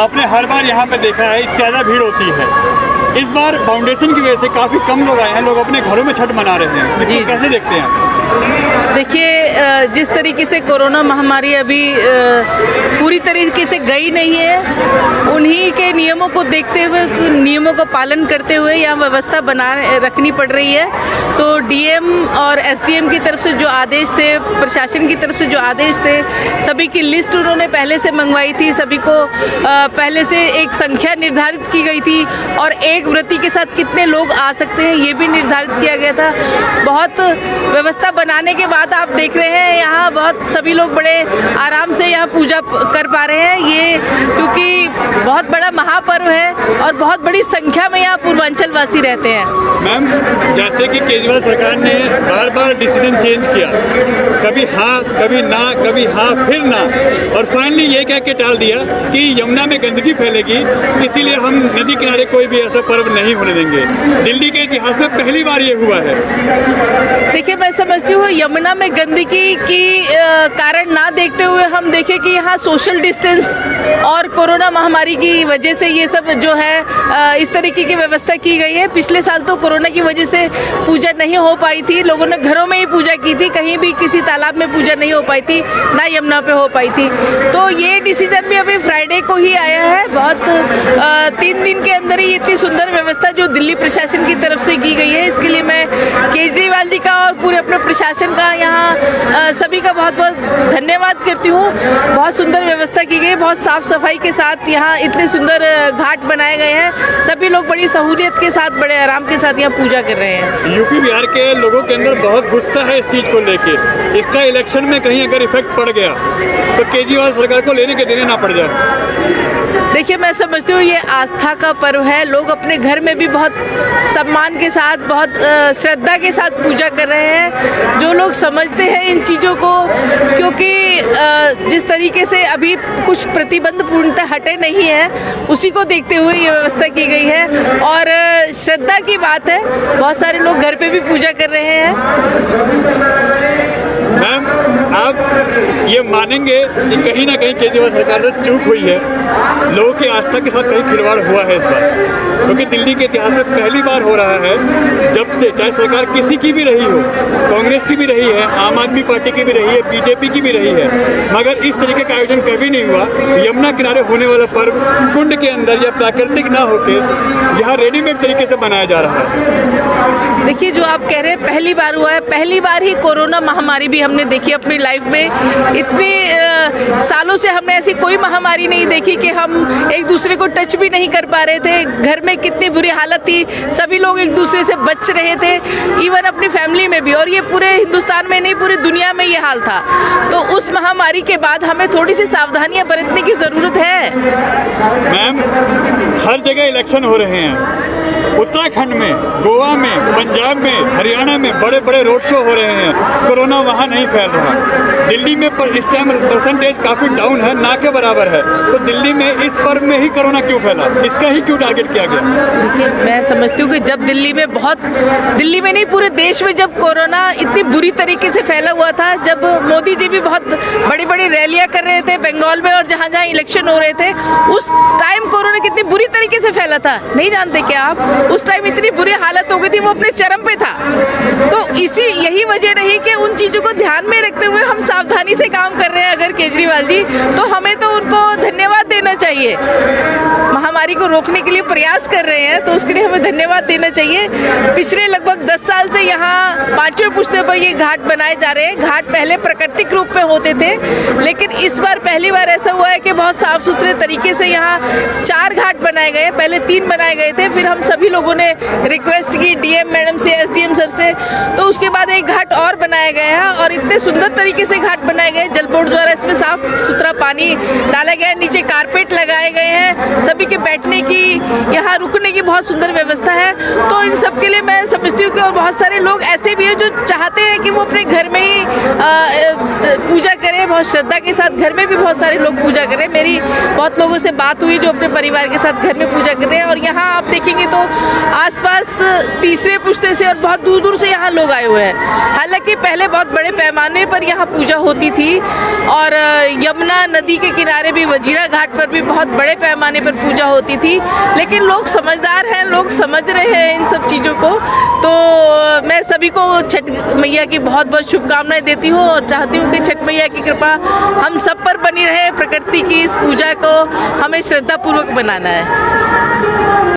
आपने हर बार यहाँ पे देखा है इससे ज़्यादा भीड़ होती है। इस बार फाउंडेशन की वजह से काफ़ी कम लोग आए हैं, लोग अपने घरों में छठ मना रहे हैं, इसको कैसे देखते हैं? देखिए, जिस तरीके से कोरोना महामारी अभी पूरी तरीके से गई नहीं है, उन्हीं के नियमों को देखते हुए, नियमों का पालन करते हुए यहाँ व्यवस्था बना रखनी पड़ रही है। तो डीएम और एसडीएम की तरफ से जो आदेश थे, प्रशासन की तरफ से जो आदेश थे, सभी की लिस्ट उन्होंने पहले से मंगवाई थी, सभी को पहले से एक संख्या निर्धारित की गई थी और एक व्रती के साथ कितने लोग आ सकते हैं ये भी निर्धारित किया गया था। बहुत व्यवस्था बनाने के बाद आप देख रहे हैं यहाँ बहुत सभी लोग बड़े आराम से यहाँ पूजा कर पा रहे हैं, ये क्योंकि बहुत बड़ा महापर्व है और बहुत बड़ी संख्या में यहाँ पूर्वांचल वासी रहते हैं। मैम, जैसे कि केजरीवाल सरकार ने बार बार डिसीजन चेंज किया, कभी हाँ कभी ना, कभी हाँ फिर ना, और फाइनली ये कह के टाल दिया कि यमुना में गंदगी फैलेगी, इसीलिए हम नदी किनारे कोई भी ऐसा पर्व नहीं होने देंगे। दिल्ली के इतिहास में पहली बार ये हुआ है। देखिए, मैं समझती हूँ यमुना में गंदगी की कारण ना देखते हुए हम देखें कि यहाँ सोशल डिस्टेंस और कोरोना महामारी की वजह से ये सब जो है इस तरीके की व्यवस्था की गई है। पिछले साल तो कोरोना की वजह से पूजा नहीं हो पाई थी, लोगों ने घरों में ही पूजा की थी, कहीं भी किसी तालाब में पूजा नहीं हो पाई थी, ना यमुना पे हो पाई थी। तो ये डिसीजन भी अभी फ्राइडे को ही आया है। बहुत 3 दिन के अंदर ही इतनी सुंदर व्यवस्था जो दिल्ली प्रशासन की तरफ से की गई है, इसके लिए मैं केजरीवाल जी का और पूरे अपने प्रशासन का यहाँ सभी का बहुत बहुत धन्यवाद करती हूँ। बहुत सुंदर व्यवस्था की गई है, बहुत साफ सफाई के साथ यहाँ इतने सुंदर घाट बनाए गए हैं, सभी लोग बड़ी सहूलियत के साथ, बड़े आराम के साथ यहाँ पूजा कर रहे हैं। यूपी बिहार के लोगों के अंदर बहुत गुस्सा है इस चीज़ को लेके, इसका इलेक्शन में कहीं अगर इफेक्ट पड़ गया तो केजरीवाल सरकार को लेने के देने ना पड़ जाए। देखिए, मैं समझती हूँ ये आस्था का पर्व है, लोग अपने घर में भी बहुत सम्मान के साथ, बहुत श्रद्धा के साथ पूजा कर रहे हैं। जो लोग समझते हैं इन चीज़ों को, क्योंकि जिस तरीके से अभी कुछ प्रतिबंध पूर्णतः हटे नहीं है, उसी को देखते हुए ये व्यवस्था की गई है और श्रद्धा की बात है, बहुत सारे लोग घर पे भी पूजा कर रहे हैं। मैम, आप ये मानेंगे कि कहीं ना कहीं केजरीवाल सरकार से चूक हुई है, लोगों की आस्था के साथ कहीं खिलवाड़ हुआ है इस बार, क्योंकि दिल्ली के इतिहास में पहली बार हो रहा है जब से, चाहे सरकार किसी की भी रही हो, कांग्रेस की भी रही है, आम आदमी पार्टी की भी रही है, बीजेपी की भी रही है, मगर इस तरीके का आयोजन कभी नहीं हुआ। यमुना किनारे होने वाला पर्व कुंड के अंदर या प्राकृतिक ना होके यहाँ रेडीमेड तरीके से बनाया जा रहा है। देखिए, जो आप कह रहे हैं पहली बार हुआ है, पहली बार ही कोरोना महामारी भी हमने देखी अपनी लाइफ में। इतने सालों से हमने ऐसी कोई महामारी नहीं देखी कि हम एक दूसरे को टच भी नहीं कर पा रहे थे, घर में कितनी बुरी हालत थी, सभी लोग एक दूसरे से बच रहे थे, इवन अपनी फैमिली में भी, और ये पूरे हिंदुस्तान में नहीं पूरी दुनिया में ये हाल था। तो उस महामारी के बाद हमें थोड़ी सी सावधानियां बरतने की ज़रूरत है। मैम, हर जगह इलेक्शन हो रहे हैं, उत्तराखंड में, गोवा में, पंजाब में, हरियाणा में बड़े बड़े रोड शो हो रहे हैं, कोरोना वहाँ नहीं फैल रहा। दिल्ली में पर इस टाइम परसेंटेज काफ़ी डाउन है, ना के बराबर है, तो दिल्ली में इस पर्व में ही कोरोना क्यों फैला, इसका ही क्यों टारगेट किया गया? देखिए, मैं समझती हूँ कि जब दिल्ली में नहीं पूरे देश में जब कोरोना इतनी बुरी तरीके से फैला हुआ था, जब मोदी जी भी बहुत बड़ी बड़ी रैलियाँ कर रहे थे बंगाल में और जहाँ जहाँ इलेक्शन हो रहे थे, उस टाइम कोरोना कितनी बुरी तरीके से फैला था, नहीं जानते क्या आप? उस टाइम इतनी बुरी हालत हो गई थी, वो अपने चरम पे था। तो यही वजह रही कि उन चीज़ों को ध्यान में रखते हुए हम सावधानी से काम कर रहे हैं अगर केजरीवाल जी, तो हमें तो उनको धन्यवाद देना चाहिए। महामारी को रोकने के लिए प्रयास कर रहे हैं, तो उसके लिए हमें धन्यवाद देना चाहिए। पिछले लगभग 10 साल से यहाँ 5वें पुश्ते पर ये घाट बनाए जा रहे हैं। घाट पहले प्राकृतिक रूप में होते थे, लेकिन इस बार पहली बार ऐसा हुआ है कि बहुत साफ सुथरे तरीके से यहाँ 4 घाट बनाए गए, पहले 3 बनाए गए थे, फिर हम सभी लोगों ने रिक्वेस्ट की डीएम मैडम से, एसडीएम सर से, तो उसके बाद एक घाट और बनाया गया है और इतने सुंदर तरीके से घाट बनाए गए, जल बोर्ड द्वारा इसमें साफ सुथरा पानी डाला गया है, नीचे कारपेट लगाए गए हैं, सभी के बैठने की, यहाँ रुकने की बहुत सुंदर व्यवस्था है। तो इन सब के लिए मैं समझती हूँ कि और बहुत सारे लोग ऐसे भी हैं जो चाहते हैं कि वो अपने घर में ही पूजा करें, बहुत श्रद्धा के साथ घर में भी बहुत सारे लोग पूजा करें। मेरी बहुत लोगों से बात हुई जो अपने परिवार के साथ घर में पूजा कर रहे हैं, और यहाँ आप देखेंगे तो आसपास तीसरे पुश्ते से और बहुत दूर दूर से यहाँ लोग आए हुए हैं। हालांकि पहले बहुत बड़े पैमाने पर यहाँ पूजा होती थी और यमुना नदी के किनारे भी, वजीरा घाट पर भी बहुत बड़े पैमाने पर पूजा होती थी। लेकिन लोग समझदार हैं, लोग समझ रहे हैं इन सब चीज़ों को। तो मैं सभी को छठ मैया की बहुत बहुत शुभकामनाएं देती हूँ और चाहती हूँ कि छठ मैया की कृपा हम सब पर बनी रहे। प्रकृति की इस पूजा को हमें श्रद्धापूर्वक बनाना है।